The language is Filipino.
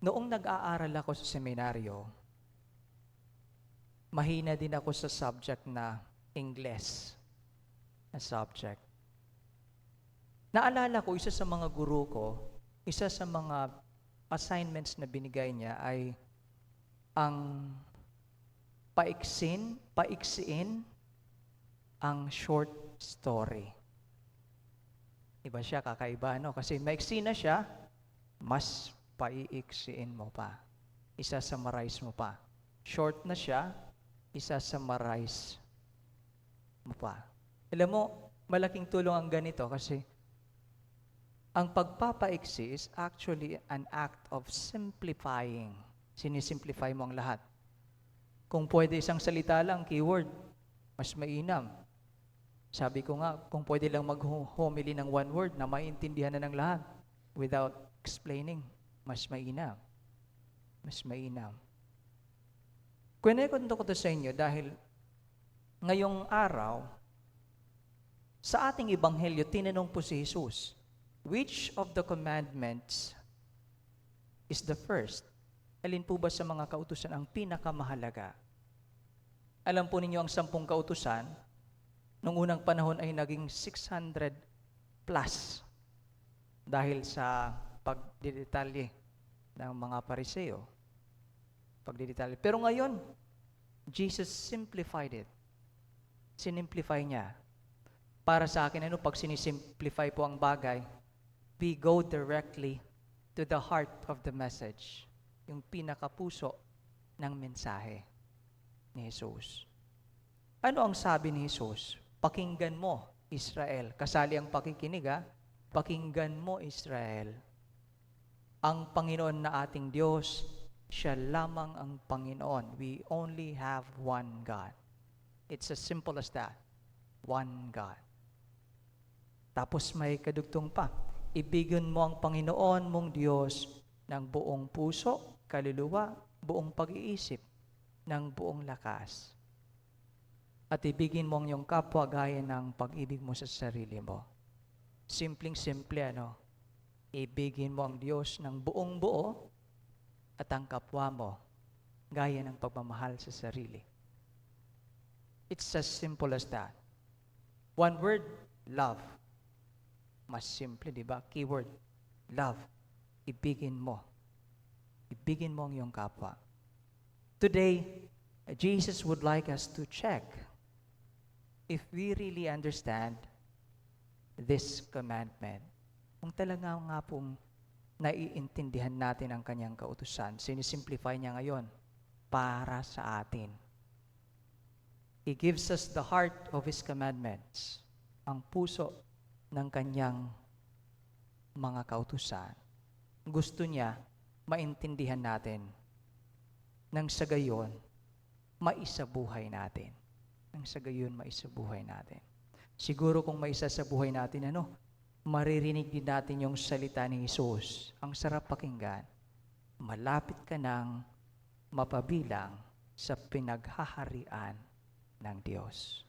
Noong nag-aaral ako sa seminaryo, mahina din ako sa subject na Ingles na subject. Naalala ko, isa sa mga guru ko, isa sa mga assignments na binigay niya ay ang paiksiin ang short story. Iba siya, kakaiba, no? Kasi maiksi na siya, mas paiiksiin mo pa. Isa-summarize mo pa. Short na siya, isa-summarize mo pa. Alam mo, malaking tulong ang ganito kasi ang pagpapaiksi is actually an act of simplifying. Sinisimplify mo ang lahat. Kung pwede isang salita lang, keyword, mas mainam. Sabi ko nga, kung pwede lang mag-homily ng one word na maintindihan na ng lahat without explaining, mas mainam. Mas mainam. Kwento ko to sa inyo dahil ngayong araw, sa ating ebanghelyo, tinanong po si Jesus, which of the commandments is the first? Alin po ba sa mga kautusan ang pinakamahalaga? Alam po ninyo ang 10 kautusan, nung unang panahon ay naging 600 plus dahil sa pagdidetalye ng mga Pariseo. Pagdidetalye. Pero ngayon, Jesus simplified it. Sinimplify niya. Para sa akin, pag sinisimplify po ang bagay, we go directly to the heart of the message. Yung pinakapuso ng mensahe ni Jesus. Ano ang sabi ni Jesus? Pakinggan mo, Israel. Kasali ang pakikinig, ha? Pakinggan mo, Israel. Ang Panginoon na ating Diyos, siya lamang ang Panginoon. We only have one God. It's as simple as that. One God. Tapos may kadugtong pa. Ibigin mo ang Panginoon mong Diyos ng buong puso, kaluluwa, buong pag-iisip, ng buong lakas. At ibigin mo ang iyong kapwa gaya ng pag-ibig mo sa sarili mo. Simpleng-simple, ano? Ibigin mo ang Diyos ng buong buo at ang kapwa mo gaya ng pagmamahal sa sarili. It's as simple as that. One word, love. Mas simple, di ba? Keyword, love. Ibigin mo. Ibigin mo ang iyong kapwa. Today, Jesus would like us to check if we really understand this commandment. Kung talaga nga pong naiintindihan natin ang kanyang kautusan, sinisimplify niya ngayon para sa atin. He gives us the heart of His commandments, ang puso ng kanyang mga kautusan. Gusto niya maintindihan natin nang sa gayon maisabuhay natin. Nang sa gayon maisabuhay natin. Siguro kung maisa sa buhay natin, maririnig din natin yung salita ni Jesus. Ang sarap pakinggan. Malapit ka nang mapabilang sa pinaghaharian ng Diyos.